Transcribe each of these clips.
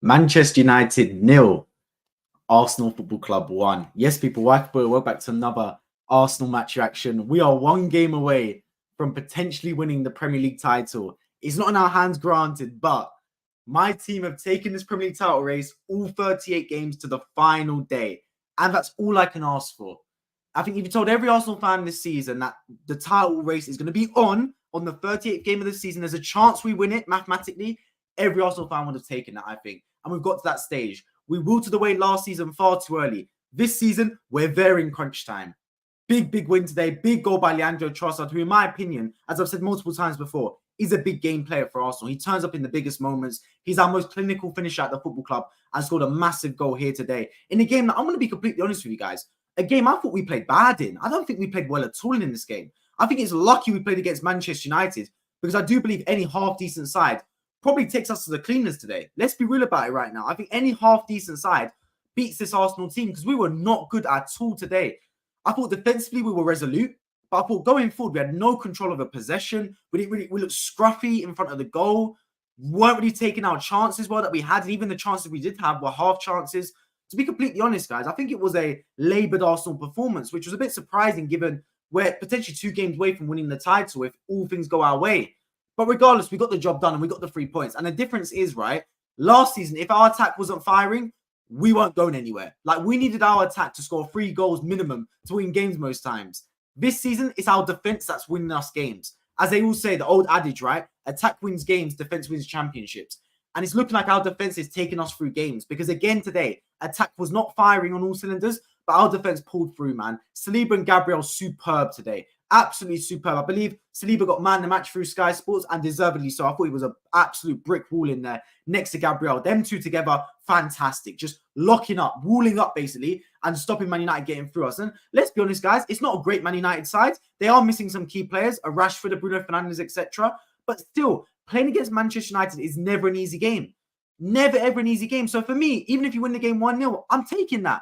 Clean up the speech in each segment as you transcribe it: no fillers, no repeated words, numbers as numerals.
Manchester United 0, Arsenal Football Club 1. Yes, people, welcome back to another Arsenal match reaction. We are one game away from potentially winning the Premier League title. It's not in our hands, granted, but my team have taken this Premier League title race all 38 games to the final day. And that's all I can ask for. I think if you told every Arsenal fan this season that the title race is going to be on the 38th game of the season, there's a chance we win it mathematically, every Arsenal fan would have taken that, I think. And we've got to that stage. We wilted away last season far too early. This season, we're very in crunch time. Big win today. Big goal by Leandro Trossard, who, in my opinion, as I've said multiple times before, is a big game player for Arsenal. He turns up in the biggest moments. He's our most clinical finisher at the football club and scored a massive goal here today. In a game that, I'm going to be completely honest with you guys, a game I thought we played bad in. I don't think we played well at all in this game. I think it's lucky we played against Manchester United, because I do believe any half-decent side probably takes us to the cleaners today. Let's be real about it right now. I think any half-decent side beats this Arsenal team, because we were not good at all today. I thought defensively we were resolute, but I thought going forward we had no control of a possession. We looked scruffy in front of the goal. We weren't really taking our chances well that we had, and even the chances we did have were half chances. To be completely honest, guys, I think it was a laboured Arsenal performance, which was a bit surprising given we're potentially 2 games away from winning the title if all things go our way. But regardless, we got the job done and we got the 3 points. And the difference is, right, last season, if our attack wasn't firing, we weren't going anywhere. Like, we needed our attack to score 3 goals minimum to win games most times. This season, it's our defence that's winning us games. As they all say, the old adage, right? Attack wins games, defence wins championships. And it's looking like our defence is taking us through games. Because again today, attack was not firing on all cylinders, but our defence pulled through, man. Saliba and Gabriel, superb today. Absolutely superb. I believe Saliba got man of the match through Sky Sports, and deservedly so. I thought he was an absolute brick wall in there next to Gabriel. Them two together, fantastic. Just locking up, walling up basically, and stopping Man United getting through us. And let's be honest, guys, it's not a great Man United side. They are missing some key players, a Rashford, a Bruno Fernandes, etc. But still, playing against Manchester United is never an easy game. Never, ever an easy game. So for me, even if you win the game 1-0, I'm taking that.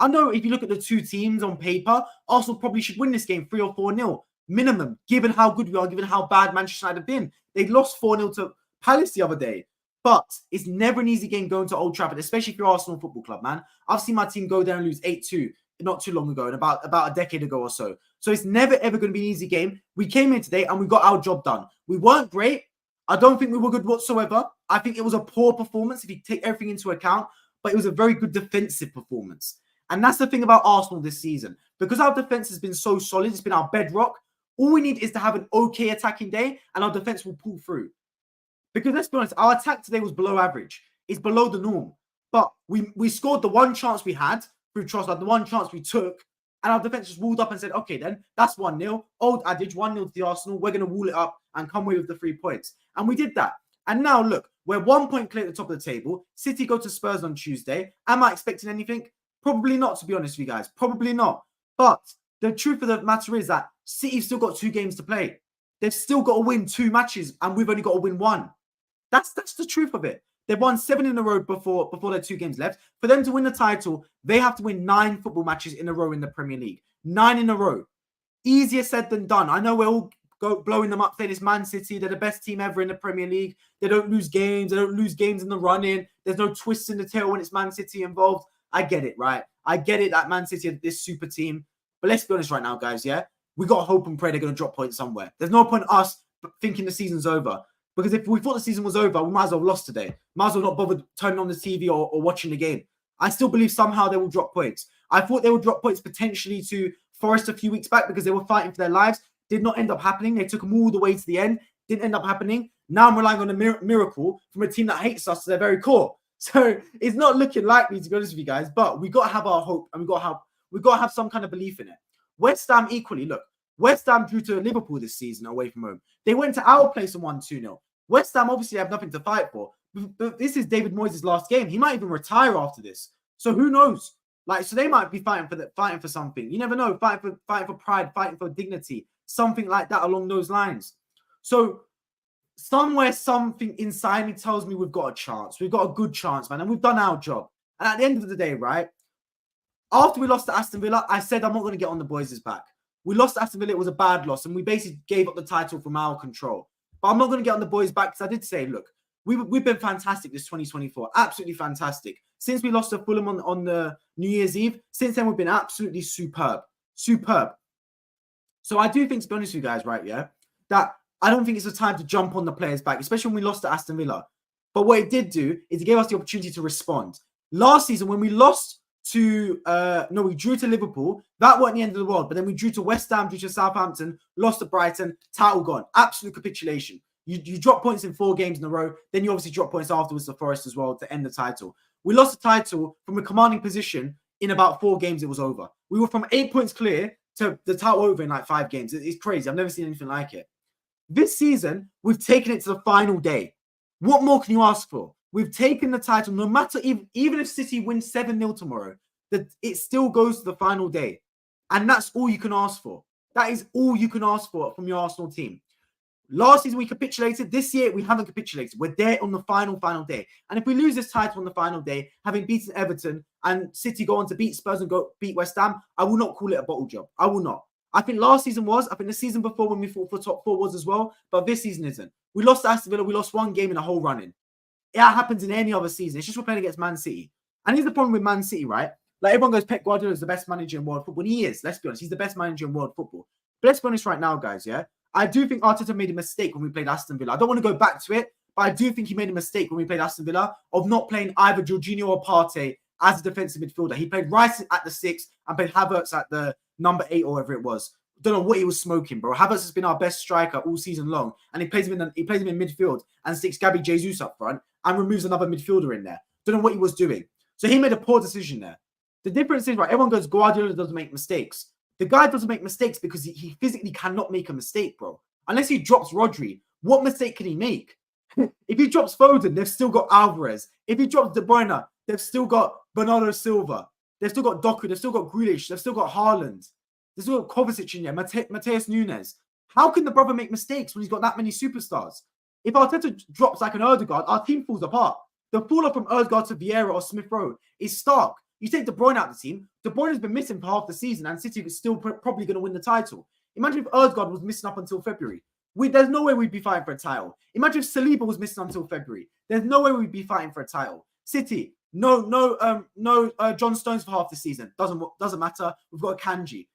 I know if you look at the 2 teams on paper, Arsenal probably should win this game 3 or 4-0 minimum, given how good we are, given how bad Manchester United have been. They lost 4-0 to Palace the other day. But it's never an easy game going to Old Trafford, especially if you're Arsenal Football Club, man. I've seen my team go there and lose 8-2 not too long ago, and about a decade ago or so. So it's never, ever going to be an easy game. We came in today and we got our job done. We weren't great. I don't think we were good whatsoever. I think it was a poor performance if you take everything into account, but it was a very good defensive performance. And that's the thing about Arsenal this season. Because our defense has been so solid, it's been our bedrock, all we need is to have an okay attacking day and our defense will pull through. Because let's be honest, our attack today was below average. It's below the norm. But we scored the one chance we had through Trossard, the one chance we took, and our defense just walled up and said, okay, then that's 1-0. Old adage, 1-0 to the Arsenal. We're going to wall it up and come away with the 3 points. And we did that. And now, look, we're 1 point clear at the top of the table. City go to Spurs on Tuesday. Am I expecting anything? Probably not, to be honest with you guys. Probably not. But the truth of the matter is that City've still got 2 games to play. They've still got to win 2 matches, and we've only got to win 1. That's the truth of it. They've won 7 in a row before their 2 games left. For them to win the title, they have to win 9 football matches in a row in the Premier League. 9 in a row. Easier said than done. I know we're all blowing them up, saying it's Man City. They're the best team ever in the Premier League. They don't lose games. They don't lose games in the run-in. There's no twists in the tail when it's Man City involved. I get it, right? I get it that Man City are this super team. But let's be honest right now, guys, yeah? We got to hope and pray they're going to drop points somewhere. There's no point us thinking the season's over. Because if we thought the season was over, we might as well have lost today. Might as well not bother turning on the TV or watching the game. I still believe somehow they will drop points. I thought they would drop points potentially to Forest a few weeks back because they were fighting for their lives. Did not end up happening. They took them all the way to the end. Didn't end up happening. Now I'm relying on a miracle from a team that hates us to their very core. So it's not looking likely, to be honest with you guys. But we got to have our hope and we got to have some kind of belief in it. West Ham equally, look. West Ham drew to Liverpool this season away from home. They went to our place and won 2-0. West Ham obviously have nothing to fight for. But this is David Moyes' last game. He might even retire after this. So who knows? Like, so they might be fighting for something. You never know. Fighting for pride, fighting for dignity, something like that along those lines. So somewhere, something inside me tells me we've got a chance. We've got a good chance, man, and we've done our job. And at the end of the day, right? After we lost to Aston Villa, I said I'm not going to get on the boys' back. We lost to Aston Villa. It was a bad loss, and we basically gave up the title from our control. But I'm not going to get on the boys' back because I did say, look, We've been fantastic this 2024. Absolutely fantastic. Since we lost to Fulham on the New Year's Eve, since then we've been absolutely superb. Superb. So I do think, to be honest with you guys, right, yeah, that I don't think it's the time to jump on the players' back, especially when we lost to Aston Villa. But what it did do is it gave us the opportunity to respond. Last season, when we lost to, we drew to Liverpool, that wasn't the end of the world. But then we drew to West Ham, drew to Southampton, lost to Brighton, title gone. Absolute capitulation. You drop points in 4 games in a row. Then you obviously drop points afterwards to Forest as well to end the title. We lost the title from a commanding position. In about 4 games, it was over. We were from 8 points clear to the title over in like 5 games. It's crazy. I've never seen anything like it. This season, we've taken it to the final day. What more can you ask for? We've taken the title, no matter even if City wins 7-0 tomorrow, that it still goes to the final day. And that's all you can ask for. That is all you can ask for from your Arsenal team. Last season, we capitulated. This year, we haven't capitulated. We're there on the final day. And if we lose this title on the final day, having beaten Everton and City go on to beat Spurs and go beat West Ham, I will not call it a bottle job. I will not. I think last season was. I think the season before when we fought for top 4 was as well. But this season isn't. We lost to Aston Villa. We lost 1 game in the whole run-in. It happens in any other season. It's just we're playing against Man City. And here's the problem with Man City, right? Like everyone goes, Pep Guardiola is the best manager in world football. And he is. Let's be honest. He's the best manager in world football. But let's be honest right now, guys, yeah? I do think Arteta made a mistake when we played Aston Villa. I don't want to go back to it, but I do think he made a mistake when we played Aston Villa of not playing either Jorginho or Partey as a defensive midfielder. He played Rice at the 6 and played Havertz at the number 8 or whatever it was. Don't know what he was smoking, bro. Havertz has been our best striker all season long, and he plays him in midfield and sticks Gabby Jesus up front and removes another midfielder in there. Don't know what he was doing. So he made a poor decision there. The difference is, right, everyone goes, Guardiola doesn't make mistakes. The guy doesn't make mistakes because he physically cannot make a mistake, bro. Unless he drops Rodri, what mistake can he make? If he drops Foden, they've still got Alvarez. If he drops De Bruyne, they've still got Bernardo Silva. They've still got Doku. They've still got Grealish. They've still got Haaland. They've still got Kovacic in there, Mateus Nunes. How can the brother make mistakes when he's got that many superstars? If Arteta drops like an Ødegaard, our team falls apart. The fall off from Ødegaard to Vieira or Smith Rowe is stark. You take De Bruyne out of the team. De Bruyne has been missing for half the season, and City is still probably going to win the title. Imagine if Ødegaard was missing up until February. There's no way we'd be fighting for a title. Imagine if Saliba was missing until February. There's no way we'd be fighting for a title. City, no John Stones for half the season. Doesn't matter. We've got a Kanji.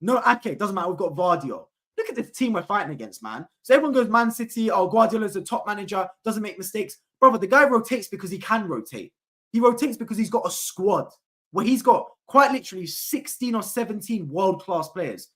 No Ake. Doesn't matter. We've got Vardio. Look at this team we're fighting against, man. So everyone goes, Man City, Guardiola's a top manager, doesn't make mistakes. Brother, the guy rotates because he can rotate. He rotates because he's got a squad where he's got quite literally 16 or 17 world-class players.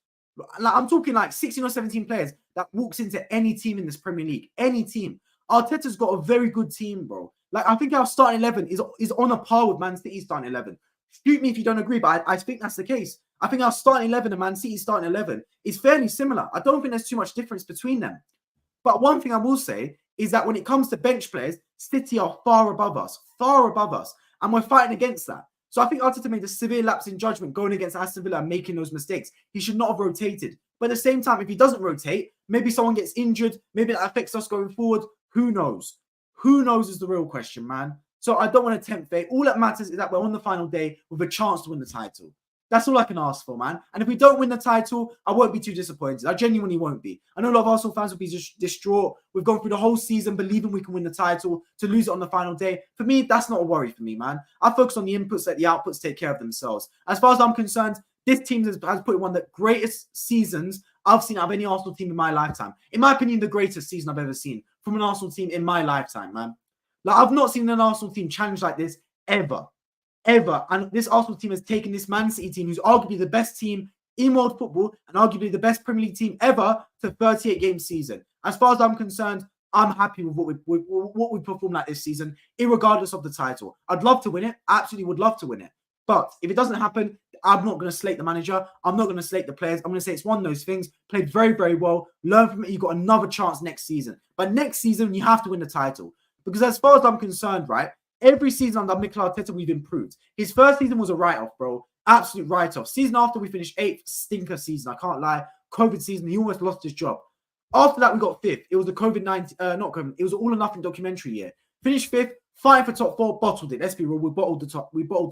Like, I'm talking like 16 or 17 players that walks into any team in this Premier League. Any team. Arteta's got a very good team, bro. Like, I think our starting 11 is on a par with Man City's starting 11. Shoot me if you don't agree, but I think that's the case. I think our starting 11 and Man City's starting 11 is fairly similar. I don't think there's too much difference between them. But one thing I will say is that when it comes to bench players, City are far above us. And we're fighting against that. So I think Arteta made a severe lapse in judgment going against Aston Villa and making those mistakes. He should not have rotated. But at the same time, if he doesn't rotate, maybe someone gets injured. Maybe that affects us going forward. Who knows? Who knows is the real question, man. So I don't want to tempt fate. All that matters is that we're on the final day with a chance to win the title. That's all I can ask for, man. And if we don't win the title, I won't be too disappointed. I genuinely won't be. I know a lot of Arsenal fans will be just distraught. We've gone through the whole season believing we can win the title. To lose it on the final day, for me, that's not a worry for me, man. I focus on the inputs, let the outputs take care of themselves. As far as I'm concerned, this team has put in one of the greatest seasons I've seen out of any Arsenal team in my lifetime. In my opinion, the greatest season I've ever seen from an Arsenal team in my lifetime, man. Like, I've not seen an Arsenal team challenge like this ever. And this Arsenal team has taken this Man City team, who's arguably the best team in world football and arguably the best Premier League team ever, to 38-game season. As far as I'm concerned, I'm happy with what we performed like this season, irregardless of the title. I'd love to win it. I absolutely would love to win it. But if it doesn't happen, I'm not going to slate the manager. I'm not going to slate the players. I'm going to say it's one of those things. Played very, very well. Learn from it. You've got another chance next season. But next season, you have to win the title. Because as far as I'm concerned, right, every season under Mikel Arteta, we've improved. His first season was a write-off, bro. Absolute write-off. Season after, we finished 8th. Stinker season. I can't lie. COVID season. He almost lost his job. After that, we got 5th. It was the COVID-19, not COVID. It was an all-or-nothing documentary year. Finished 5th. Fighting for top 4. Bottled it. Let's be real. We bottled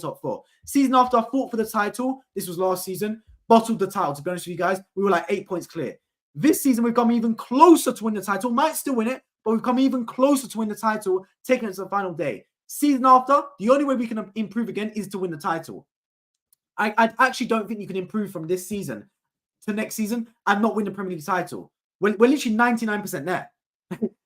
top 4. Season after, I fought for the title. This was last season. Bottled the title. To be honest with you guys, we were like 8 points clear. This season, we've come even closer to win the title. Might still win it, but we've come even closer to win the title, taking it to the final day. Season after, the only way we can improve again is to win the title. I actually don't think you can improve from this season to next season and not win the Premier League title. We're literally 99% there.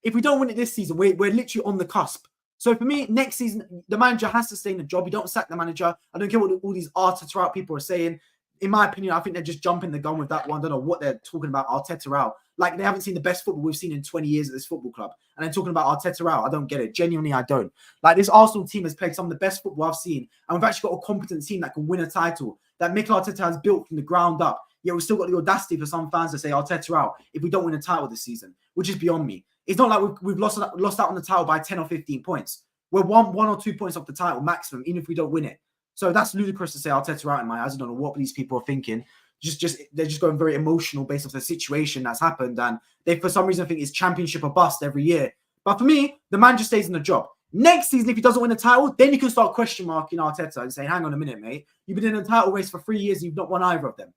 If we don't win it this season, we're literally on the cusp. So for me, next season, the manager has to stay in the job. You don't sack the manager. I don't care what all these Arteta out people are saying. In my opinion, I think they're just jumping the gun with that one. I don't know what they're talking about Arteta out. Like, they haven't seen the best football we've seen in 20 years at this football club. And they're talking about Arteta out. I don't get it. Genuinely, I don't. Like, this Arsenal team has played some of the best football I've seen. And we've actually got a competent team that can win a title that Mikel Arteta has built from the ground up. Yet we've still got the audacity for some fans to say Arteta out if we don't win a title this season, which is beyond me. It's not like we've lost out on the title by 10 or 15 points. We're one or 2 points off the title maximum, even if we don't win it. So that's ludicrous to say Arteta out in my eyes. I don't know what these people are thinking. They're just going very emotional based off the situation that's happened, and they for some reason think it's championship or bust every year. But for me, the man just stays in the job. Next season, if he doesn't win the title, then you can start question marking Arteta and say, hang on a minute, mate. You've been in a title race for 3 years and you've not won either of them.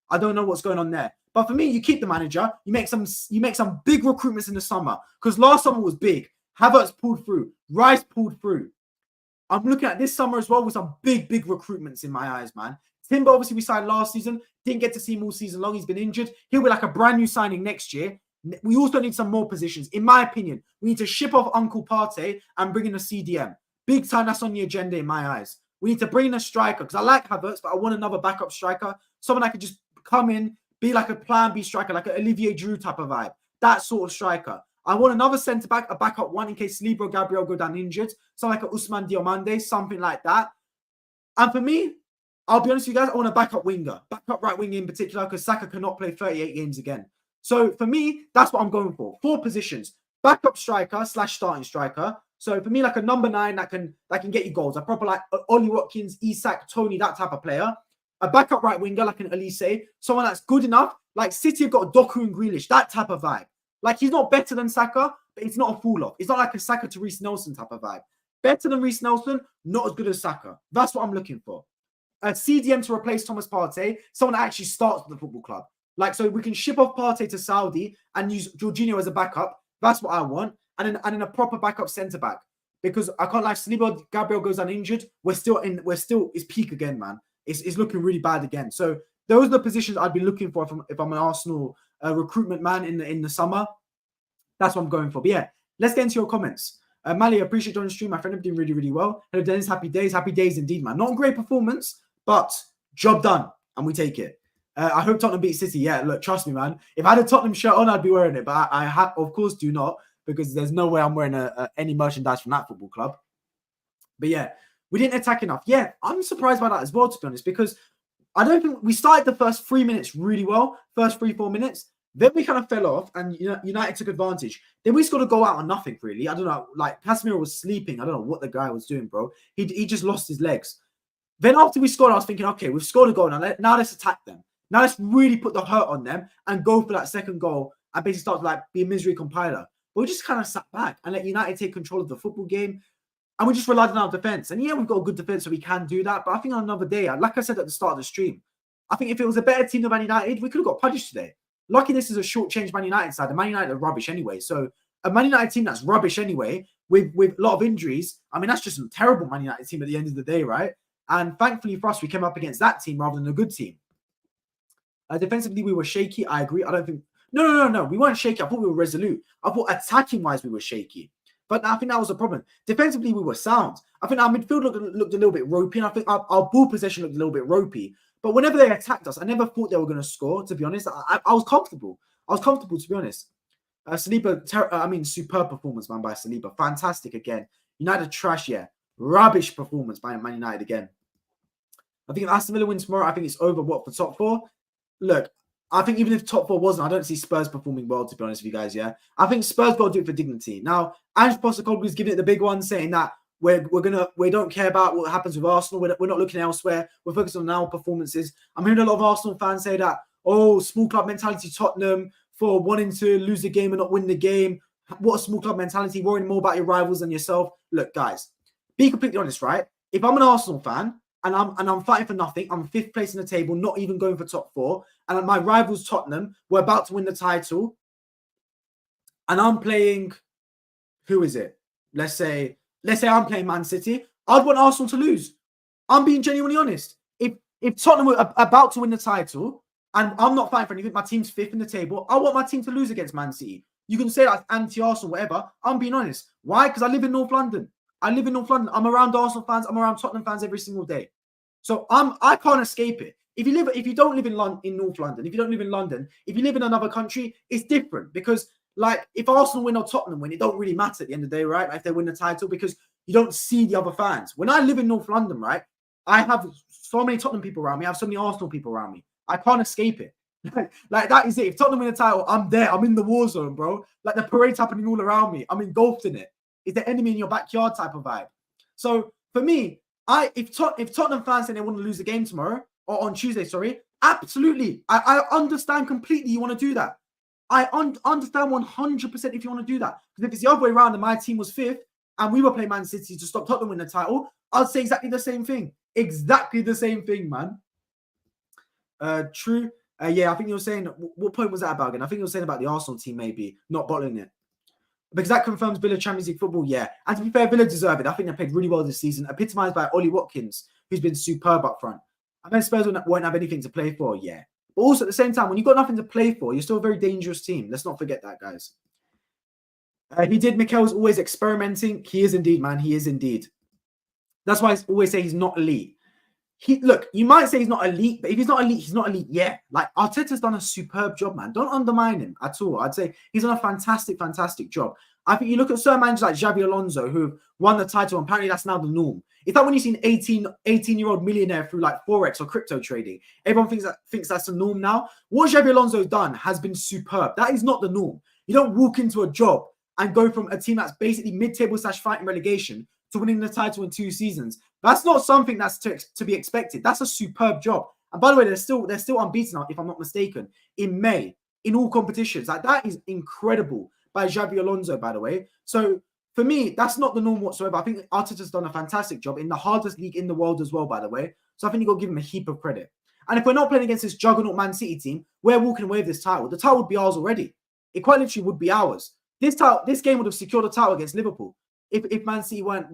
I don't know what's going on there. But for me, you keep the manager. You make some big recruitments in the summer, because last summer was big. Havertz pulled through. Rice pulled through. I'm looking at this summer as well with some big recruitments in my eyes, man. Timber, obviously, we signed last season. Didn't get to see him all season long. He's been injured. He'll be like a brand new signing next year. We also need some more positions. In my opinion, we need to ship off Uncle Partey and bring in a CDM. Big time, that's on the agenda in my eyes. We need to bring in a striker, because I like Havertz, but I want another backup striker. Someone that could just come in, be like a plan B striker, like an Olivier Giroud type of vibe. That sort of striker. I want another centre-back, a backup one in case Saliba or Gabriel go down injured. Something like a Ousmane Diomande, something like that. And for me, I'll be honest with you guys, I want a backup winger. Backup right winger in particular, because Saka cannot play 38 games again. So for me, that's what I'm going for. 4 positions. Backup striker / starting striker. So for me, like a number 9 that can get you goals. A proper like Ollie Watkins, Isak, Tony, that type of player. A backup right winger like an Elise. Someone that's good enough. Like City have got Doku and Grealish. That type of vibe. Like, he's not better than Saka, but it's not a fall-off. It's not like a Saka to Reece Nelson type of vibe. Better than Reece Nelson, not as good as Saka. That's what I'm looking for. A CDM to replace Thomas Partey, someone that actually starts with the football club. Like, so we can ship off Partey to Saudi and use Jorginho as a backup. That's what I want. And then a proper backup centre-back. Because I can't lie, Saliba, Gabriel goes uninjured. It's peak again, man. It's looking really bad again. So those are the positions I'd be looking for if I'm an Arsenal recruitment man in the summer. That's what I'm going for. But yeah, let's get into your comments. Mali, I appreciate you on the stream. My friend, I'm doing really, really well. Hello, Dennis. Happy days. Happy days indeed, man. Not a great performance, but job done. And we take it. I hope Tottenham beat City. Yeah, look, trust me, man. If I had a Tottenham shirt on, I'd be wearing it. But I of course, do not, because there's no way I'm wearing any merchandise from that football club. But yeah, we didn't attack enough. Yeah, I'm surprised by that as well, to be honest, because I don't think we started the first 3 minutes really well. First 3-4 minutes. Then we kind of fell off, and United took advantage. Then we just got to go out on nothing, really. I don't know. Like, Casemiro was sleeping. I don't know what the guy was doing, bro. He just lost his legs. Then after we scored, I was thinking, okay, we've scored a goal. Now let's attack them. Now let's really put the hurt on them and go for that second goal and basically start to like be a misery compiler. But we just kind of sat back and let United take control of the football game. And we just relied on our defense. And yeah, we've got a good defense, so we can do that. But I think on another day, like I said at the start of the stream, I think if it was a better team than Man United, we could have got punished today. Lucky this is a short-change Man United side. The Man United are rubbish anyway. So a Man United team that's rubbish anyway, with a lot of injuries, I mean, that's just a terrible Man United team at the end of the day, right? And thankfully for us, we came up against that team rather than a good team. Defensively, we were shaky. I agree. I don't think... No. We weren't shaky. I thought we were resolute. I thought attacking-wise, we were shaky. But I think that was the problem. Defensively, we were sound. I think our midfield looked a little bit ropey. And I think our ball possession looked a little bit ropey. But whenever they attacked us, I never thought they were going to score, to be honest. I was comfortable. To be honest. Saliba, superb performance, man, by Saliba. Fantastic again. United trash, yeah. Rubbish performance by Man United again. I think if Aston Villa wins tomorrow, I think it's over, for top 4? Look, I think even if top 4 wasn't, I don't see Spurs performing well, to be honest with you guys, yeah? I think Spurs got to do it for dignity. Now, Ange Postecoglou is giving it the big one, saying that we don't care about what happens with Arsenal. We're not looking elsewhere. We're focused on our performances. I'm hearing a lot of Arsenal fans say that, small club mentality Tottenham for wanting to lose the game and not win the game. What a small club mentality, worrying more about your rivals than yourself. Look, guys, be completely honest, right? If I'm an Arsenal fan and I'm fighting for nothing, I'm 5th place in the table, not even going for top 4, and my rivals Tottenham were about to win the title, and I'm playing who is it? Let's say I'm playing Man City. I'd want Arsenal to lose. I'm being genuinely honest. If Tottenham were about to win the title and I'm not fighting for anything, my team's 5th in the table, I want my team to lose against Man City. You can say that's anti-Arsenal, whatever. I'm being honest. Why? Because I live in North London. I'm around Arsenal fans. I'm around Tottenham fans every single day. So I can't escape it. If you don't live in North London, if you don't live in London, if you live in another country, it's different because like if Arsenal win or Tottenham win, it don't really matter at the end of the day, right? Like if they win the title because you don't see the other fans. When I live in North London, right, I have so many Tottenham people around me. I have so many Arsenal people around me. I can't escape it. Like that is it. If Tottenham win the title, I'm there. I'm in the war zone, bro. Like the parade's happening all around me. I'm engulfed in it. It's the enemy in your backyard type of vibe. So for me, if Tottenham fans say they want to lose the game tomorrow or on Tuesday, sorry, absolutely. I understand completely you want to do that. I understand 100% if you want to do that. Because if it's the other way around and my team was 5th and we were playing Man City to stop Tottenham winning the title, I'd say exactly the same thing. Exactly the same thing, man. True. Yeah, I think you were saying, what point was that about again? I think you were saying about the Arsenal team maybe not bottling it. Because that confirms Villa Champions League football, yeah. And to be fair, Villa deserve it. I think they played really well this season, epitomised by Ollie Watkins, who's been superb up front. I mean, Spurs won't have anything to play for, yeah. But also at the same time, when you've got nothing to play for, you're still a very dangerous team. Let's not forget that, guys. Mikel's always experimenting. He is indeed, man. He is indeed. That's why I always say he's not elite. Look, you might say he's not elite, but if he's not elite, yeah. Like, Arteta's done a superb job, man. Don't undermine him at all. I'd say he's done a fantastic job. I think you look at certain managers like Xabi Alonso, who won the title, and apparently that's now the norm. It's like when you've seen 18-year-old millionaire through like Forex or crypto trading. Everyone thinks that's the norm now. What Xabi Alonso's done has been superb. That is not the norm. You don't walk into a job and go from a team that's basically mid-table / fighting relegation to winning the title in 2 seasons. That's not something that's to be expected. That's a superb job. And by the way, they're still unbeaten now, if I'm not mistaken, in May, in all competitions. Like, that is incredible by Xabi Alonso, by the way. So for me, that's not the norm whatsoever. I think Arteta's done a fantastic job in the hardest league in the world as well, by the way. So I think you've got to give him a heap of credit. And if we're not playing against this juggernaut Man City team, we're walking away with this title. The title would be ours already. It quite literally would be ours. This game would have secured the title against Liverpool. If Man City weren't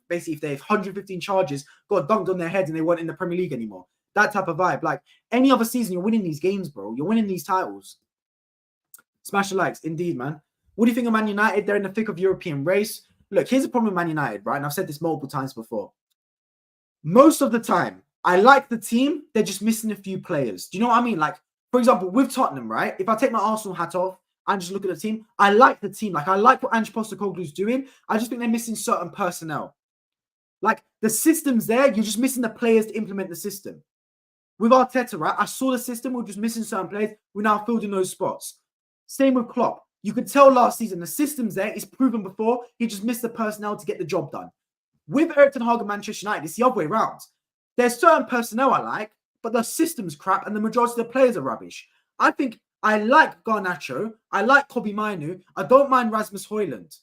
basically, if they have 115 charges, got dunked on their head and they weren't in the Premier League anymore. That type of vibe. Like any other season, you're winning these games, bro. You're winning these titles. Smash the likes, indeed, man. What do you think of Man United? They're in the thick of European race. Look, here's the problem with Man United, right? And I've said this multiple times before. Most of the time, I like the team. They're just missing a few players. Do you know what I mean? Like, for example, with Tottenham, right? If I take my Arsenal hat off and just look at the team, I like the team. Like, I like what Ange Postecoglou's doing. I just think they're missing certain personnel. Like, the system's there. You're just missing the players to implement the system. With Arteta, right? I saw the system. We're just missing certain players. We're now filled in those spots. Same with Klopp. You could tell last season the system's there. It's proven before. He just missed the personnel to get the job done. With Eric Ten Hag and Manchester United, it's the other way around. There's certain personnel I like, but the system's crap and the majority of the players are rubbish. I think I like Garnacho. I like Kobbie Mainoo. I don't mind Rasmus Højlund.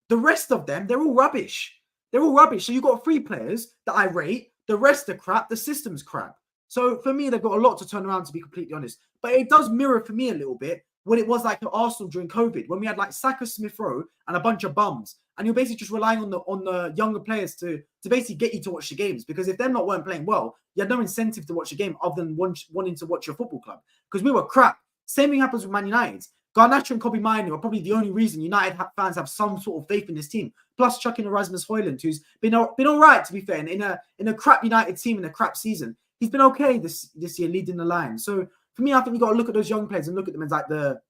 The rest of them, they're all rubbish. They're all rubbish. So you've got 3 players that I rate. The rest are crap. The system's crap. So for me, they've got a lot to turn around, to be completely honest. But it does mirror for me a little bit what it was like at Arsenal during COVID, when we had like Saka, Smith Rowe, and a bunch of bums. And you're basically just relying on the younger players to basically get you to watch the games. Because if them weren't playing well, you had no incentive to watch the game other than wanting to watch your football club. Because we were crap. Same thing happens with Man United. Garnacho and Kobbie Mainoo are probably the only reason United fans have some sort of faith in this team. Plus chucking Rasmus Højlund, who's been all right, to be fair, in a crap United team in a crap season. He's been okay this year, leading the line. So for me, I think you've got to look at those young players and look at them as like the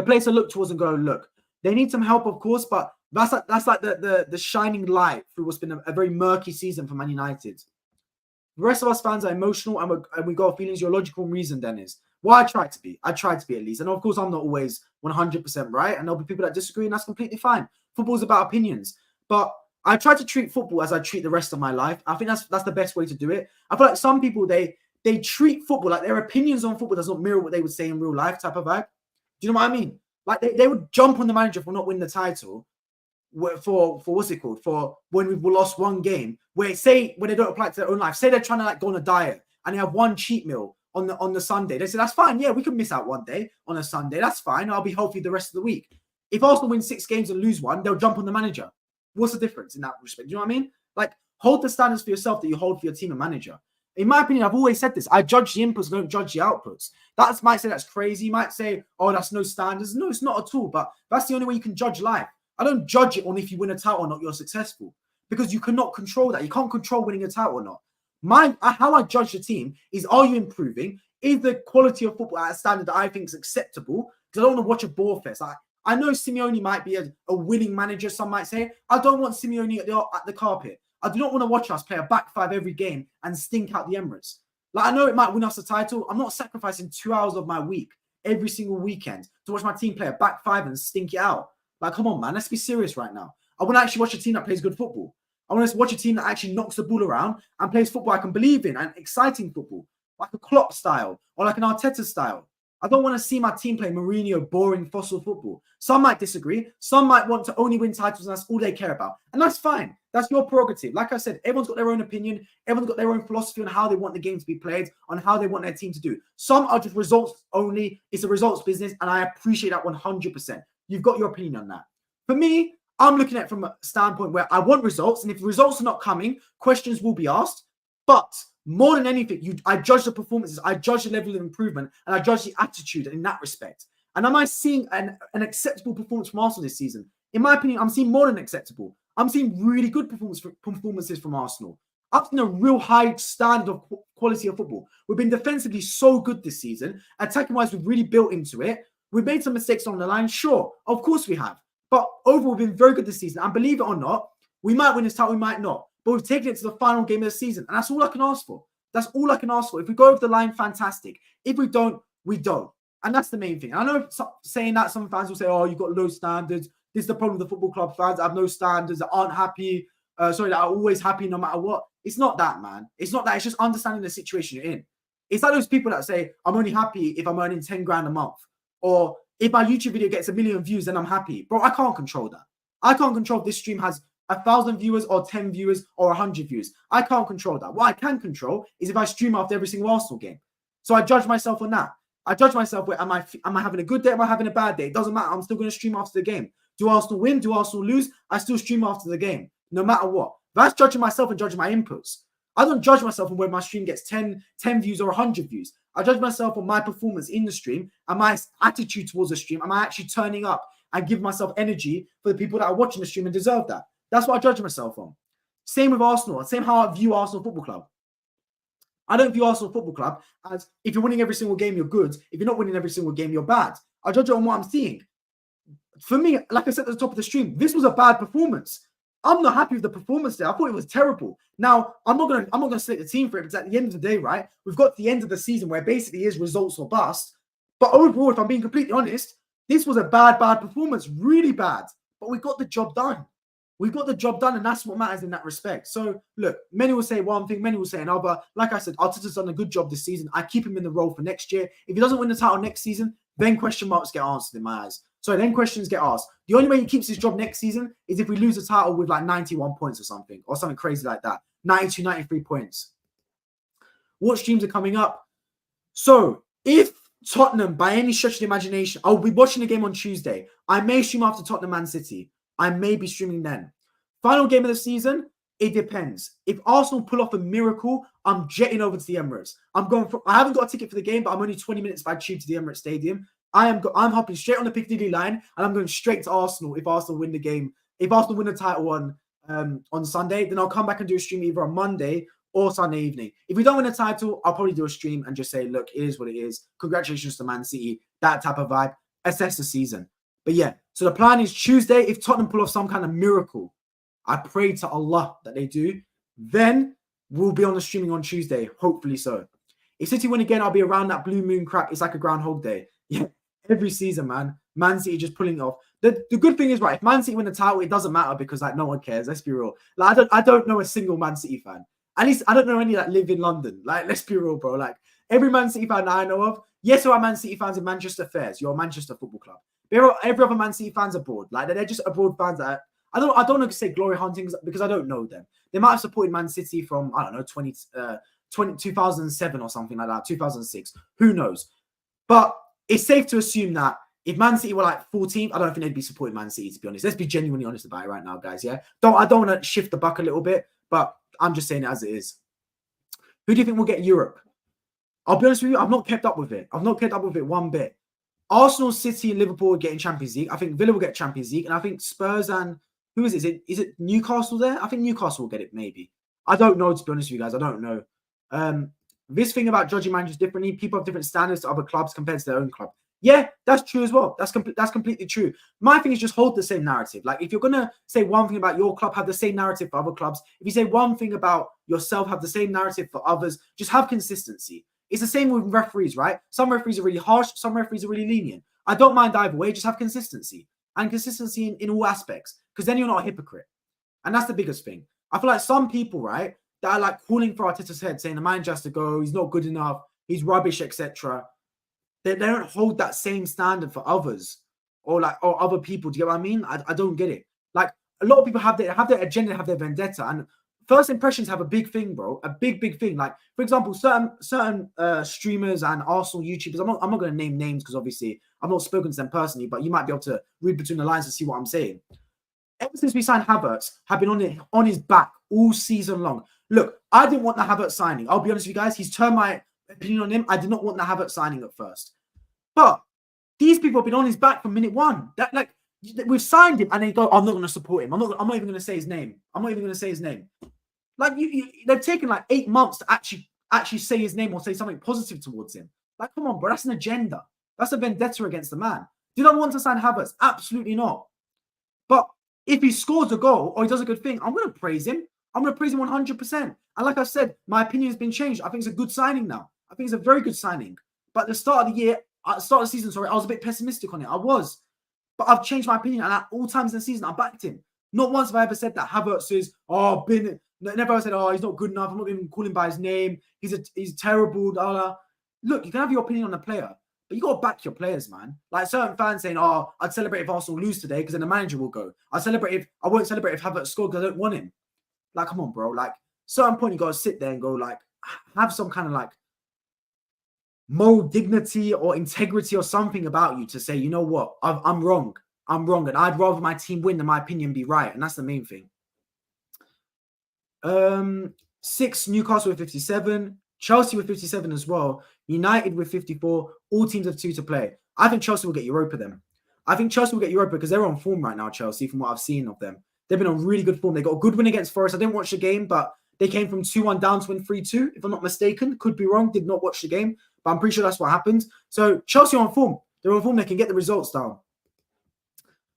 place to look towards and go, look, they need some help, of course, but that's like the shining light through what's been a very murky season for Man United. The rest of us fans are emotional and we got feelings. Your logical reason then is, well, I try to be at least. And of course, I'm not always 100% right. And there'll be people that disagree, and that's completely fine. Football's about opinions. But I try to treat football as I treat the rest of my life. I think that's the best way to do it. I feel like some people, they treat football like their opinions on football does not mirror what they would say in real life type of vibe. Do you know what I mean? Like they would jump on the manager for not winning the title for what's it called? For when we've lost one game, when they don't apply it to their own life. Say they're trying to like go on a diet and they have one cheat meal on the Sunday. They say, that's fine. Yeah, we can miss out one day on a Sunday. That's fine. I'll be healthy the rest of the week. If Arsenal win 6 games and lose one, they'll jump on the manager. What's the difference in that respect? Do you know what I mean? Like, hold the standards for yourself that you hold for your team and manager. In my opinion, I've always said this. I judge the inputs, don't judge the outputs. That might say that's crazy. You might say, oh, that's no standards. No, it's not at all. But that's the only way you can judge life. I don't judge it on if you win a title or not, you're successful. Because you cannot control that. You can't control winning a title or not. How I judge the team is, are you improving? Is the quality of football at a standard that I think is acceptable? Because I don't want to watch a bore fest. I know Simeone might be a winning manager, some might say. I don't want Simeone at the carpet. I do not want to watch us play a back five every game and stink out the Emirates. Like, I know it might win us a title. I'm not sacrificing 2 hours of my week every single weekend to watch my team play a back five and stink it out. Like, come on, man. Let's be serious right now. I want to actually watch a team that plays good football. I want to watch a team that actually knocks the ball around and plays football I can believe in, and exciting football, like a Klopp style or like an Arteta style. I don't want to see my team play Mourinho boring fossil football. Some might disagree. Some might want to only win titles and that's all they care about. And that's fine. That's your prerogative. Like I said, everyone's got their own opinion. Everyone's got their own philosophy on how they want the game to be played, on how they want their team to do. Some are just results only. It's a results business, and I appreciate that 100%. You've got your opinion on that. For me, I'm looking at it from a standpoint where I want results, and if the results are not coming, questions will be asked. But more than anything, I judge the performances, I judge the level of improvement, and I judge the attitude in that respect. And am I seeing an acceptable performance from Arsenal this season? In my opinion, I'm seeing more than acceptable. I'm seeing really good performances from Arsenal. I've seen a real high standard of quality of football. We've been defensively so good this season. Attacking-wise, we've really built into it. We've made some mistakes on the line. Sure, of course we have. But overall, we've been very good this season. And believe it or not, we might win this title, we might not. But we've taken it to the final game of the season. And that's all I can ask for. That's all I can ask for. If we go over the line, fantastic. If we don't, we don't. And that's the main thing. I know saying that, some fans will say, oh, you've got low standards. This is the problem with the football club fans that have no standards, that aren't happy. That are always happy no matter what. It's not that, man. It's not that. It's just understanding the situation you're in. It's like those people that say, I'm only happy if I'm earning 10 grand a month. Or if my YouTube video gets 1 million views, then I'm happy. Bro, I can't control that. I can't control if this stream has 1,000 viewers or 10 viewers or 100 views. I can't control that. What I can control is if I stream after every single Arsenal game. So I judge myself on that. I judge myself with, am I having a good day? Am I having a bad day? It doesn't matter. I'm still going to stream after the game. Do Arsenal win? Do Arsenal lose? I still stream after the game, no matter what. That's judging myself and judging my inputs. I don't judge myself on whether my stream gets 10 views or 100 views. I judge myself on my performance in the stream and my attitude towards the stream. Am I actually turning up and give myself energy for the people that are watching the stream and deserve that? That's what I judge myself on. Same with Arsenal. Same how I view Arsenal Football Club. I don't view Arsenal Football Club as if you're winning every single game, you're good. If you're not winning every single game, you're bad. I judge it on what I'm seeing. For me, like I said at the top of the stream, this was a bad performance. I'm not happy with the performance there. I thought it was terrible. Now, I'm not gonna select the team for it, because at the end of the day, right, we've got the end of the season where basically is results or bust. But overall, if I'm being completely honest, this was a bad performance, really bad. But we got the job done. We got the job done, and that's what matters in that respect. So, look, many will say one thing, many will say another. Like I said, Arteta's done a good job this season. I keep him in the role for next year. If he doesn't win the title next season, then question marks get answered in my eyes. So then questions get asked. The only way he keeps his job next season is if we lose the title with like 91 points or something crazy like that. 92, 93 points. What streams are coming up? So if Tottenham, by any stretch of the imagination, I'll be watching the game on Tuesday. I may stream after Tottenham Man City. I may be streaming then. Final game of the season, it depends. If Arsenal pull off a miracle, I'm jetting over to the Emirates. I haven't got a ticket for the game, but I'm only 20 minutes by tube to the Emirates Stadium. I'm hopping straight on the Piccadilly line, and I'm going straight to Arsenal if Arsenal win the game. If Arsenal win the title on Sunday, then I'll come back and do a stream either on Monday or Sunday evening. If we don't win the title, I'll probably do a stream and just say, look, it is what it is. Congratulations to Man City. That type of vibe. Assess the season. But yeah, so the plan is Tuesday. If Tottenham pull off some kind of miracle, I pray to Allah that they do, then we'll be on the streaming on Tuesday. Hopefully so. If City win again, I'll be around that blue moon crap. It's like a Groundhog Day. Yeah, every season, man. Man City just pulling it off. The good thing is, right, if Man City win the title, it doesn't matter because like no one cares. Let's be real. Like I don't know a single Man City fan. At least I don't know any that live in London. Like, let's be real, bro. Like every Man City fan that I know of, yes, there are Man City fans in Manchester Fairs. You're a Manchester Football Club. Every other Man City fans abroad. Like they're just abroad fans that I don't want to say glory hunting because I don't know them. They might have supported Man City from, I don't know, 2007 or something like that, 2006. Who knows? But it's safe to assume that If Man City were like 14th, I don't think they'd be supporting Man City, to be honest. Let's be genuinely honest about it right now, guys. Yeah. I don't want to shift the buck a little bit, but I'm just saying it as it is. Who do you think will get Europe? I'll be honest with you, I've not kept up with it. I've not kept up with it one bit. Arsenal, City, and Liverpool are getting Champions League. I think Villa will get Champions League, and I think Spurs and who is it? Is it Newcastle there? I think Newcastle will get it, maybe. I don't know, to be honest with you guys. I don't know. This thing about judging managers differently, people have different standards to other clubs compared to their own club. Yeah, that's true as well. That's completely true. My thing is just hold the same narrative. Like, if you're going to say one thing about your club, have the same narrative for other clubs. If you say one thing about yourself, have the same narrative for others. Just have consistency. It's the same with referees, right? Some referees are really harsh. Some referees are really lenient. I don't mind either way. Just have consistency. And consistency in all aspects. Because then you're not a hypocrite. And that's the biggest thing. I feel like some people, right, that are like calling for Arteta's head, saying the manager has to go, he's not good enough, he's rubbish, etc. They don't hold that same standard for others or other people. Do you get what I mean? I don't get it. Like, a lot of people have their agenda, have their vendetta, and first impressions have a big thing, bro. A big thing. Like, for example, certain streamers and Arsenal YouTubers. I'm not going to name names because obviously I've not spoken to them personally, but you might be able to read between the lines to see what I'm saying. Ever since we signed Havertz, have been on his back all season long. Look, I didn't want the Havertz signing. I'll be honest with you guys. He's turned my opinion on him. I did not want the Havertz signing at first. But these people have been on his back from minute one. That, like, we've signed him and they go, I'm not going to support him. I'm not even going to say his name. Like, they've taken like 8 months to actually say his name or say something positive towards him. Like, come on, bro. That's an agenda. That's a vendetta against the man. Did I want to sign Havertz? Absolutely not. But if he scores a goal or he does a good thing, I'm going to praise him. I'm going to praise him 100%. And like I said, my opinion has been changed. I think it's a good signing now. I think it's a very good signing. But at the start of the season, I was a bit pessimistic on it. I was. But I've changed my opinion. And at all times in the season, I backed him. Not once have I ever said that Havertz is, never ever said, he's not good enough. I'm not even calling him by his name. He's terrible. Blah, blah. Look, you can have your opinion on the player. But you got to back your players, man. Like, certain fans saying, I'd celebrate if Arsenal lose today because then the manager will go. I won't celebrate if Havertz scored because I don't want him. Like, come on, bro. Like, certain point you got to sit there and go, like, have some kind of, like, moral dignity or integrity or something about you to say, you know what, I'm wrong. And I'd rather my team win than my opinion be right. And that's the main thing. 6, Newcastle with 57. Chelsea with 57 as well. United with 54. All teams have 2 to play. I think Chelsea will get Europa then. I think Chelsea will get Europa because they're on form right now, Chelsea, from what I've seen of them. They've been on really good form. They got a good win against Forest. I didn't watch the game, but they came from 2-1 down to win 3-2, if I'm not mistaken. Could be wrong. Did not watch the game, but I'm pretty sure that's what happened. So Chelsea are on form. They're on form. They can get the results down.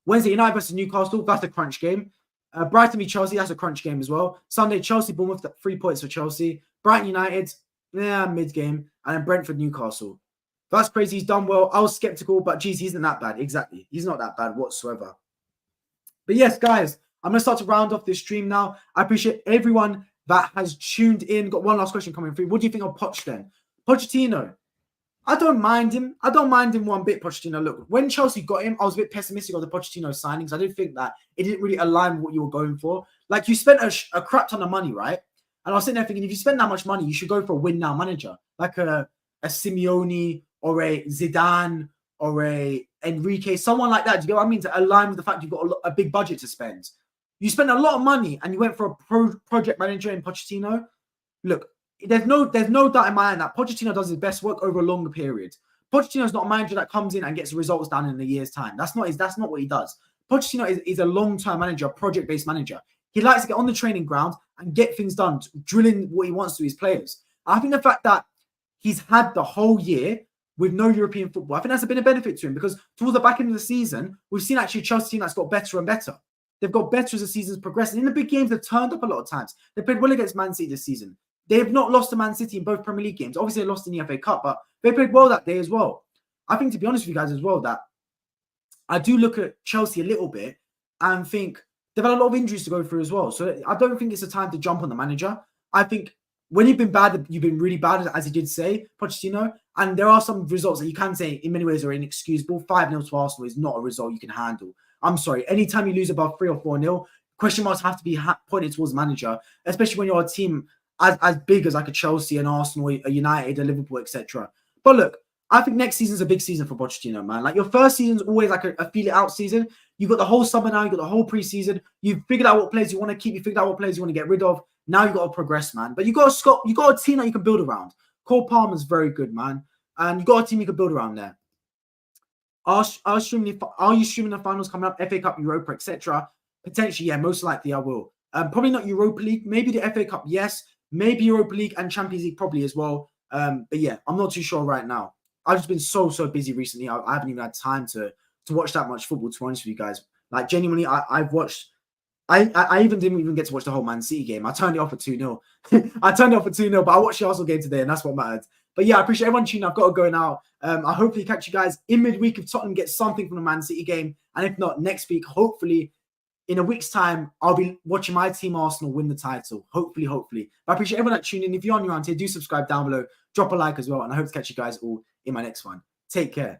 Wednesday, United versus Newcastle. That's a crunch game. Brighton v Chelsea. That's a crunch game as well. Sunday, Chelsea, Bournemouth. 3 points for Chelsea. Brighton United. Mid-game. And then Brentford, Newcastle. That's crazy. He's done well. I was skeptical, but geez, he isn't that bad. Exactly. He's not that bad whatsoever. But yes, guys, I'm going to start to round off this stream now. I appreciate everyone that has tuned in. Got one last question coming through. What do you think of Poch then? Pochettino. I don't mind him. I don't mind him one bit, Pochettino. Look, when Chelsea got him, I was a bit pessimistic on the Pochettino signings. I didn't think that it didn't really align with what you were going for. Like, you spent a crap ton of money, right? And I was sitting there thinking, if you spend that much money, you should go for a win-now manager. Like a Simeone or a Zidane or a Enrique, someone like that. Do you get what I mean? To align with the fact you've got a big budget to spend. You spent a lot of money and you went for a project manager in Pochettino. Look, there's no doubt in my mind that Pochettino does his best work over a longer period. Pochettino's not a manager that comes in and gets results done in a year's time. That's not what he does. Pochettino is a long-term manager, a project-based manager. He likes to get on the training ground and get things done, drilling what he wants to his players. I think the fact that he's had the whole year with no European football, I think that's been a benefit to him because towards the back end of the season, we've seen actually a Chelsea team that's got better and better. They've got better as the season's progressed. In the big games, they've turned up a lot of times. They played well against Man City this season. They have not lost to Man City in both Premier League games. Obviously, they lost in the FA Cup, but they played well that day as well. I think, to be honest with you guys as well, that I do look at Chelsea a little bit and think they've had a lot of injuries to go through as well. So I don't think it's a time to jump on the manager. I think when you've been bad, you've been really bad, as he did say, Pochettino. And there are some results that you can say in many ways are inexcusable. 5-0 to Arsenal is not a result you can handle. I'm sorry. Anytime you lose above 3 or 4-0, question marks have to be pointed towards the manager, especially when you're a team as big as like a Chelsea, an Arsenal, a United, a Liverpool, etc. But look, I think next season's a big season for Pochettino, man. Like your first season's always like a feel it out season. You got the whole summer now, you got the whole preseason. You've figured out what players you want to keep, you figured out what players you want to get rid of. Now you got to progress, man. But you got a team that you can build around. Cole Palmer's very good, man. And you got a team you can build around there. Are you streaming the finals coming up? FA Cup, Europa, etc. Potentially, yeah, most likely I will. Probably not Europa League. Maybe the FA Cup, yes. Maybe Europa League and Champions League probably as well. But yeah, I'm not too sure right now. I've just been so busy recently. I haven't even had time to watch that much football, to be honest with you guys. Like genuinely, I've watched. I even didn't even get to watch the whole Man City game. I turned it off at 2-0. I turned it off at 2-0, but I watched the Arsenal game today, and that's what mattered. But yeah, I appreciate everyone tuning. I've got to go now. I hopefully catch you guys in midweek if Tottenham gets something from the Man City game. And if not, next week, hopefully, in a week's time, I'll be watching my team Arsenal win the title. Hopefully. But I appreciate everyone that tuned in. If you're new around here, do subscribe down below. Drop a like as well. And I hope to catch you guys all in my next one. Take care.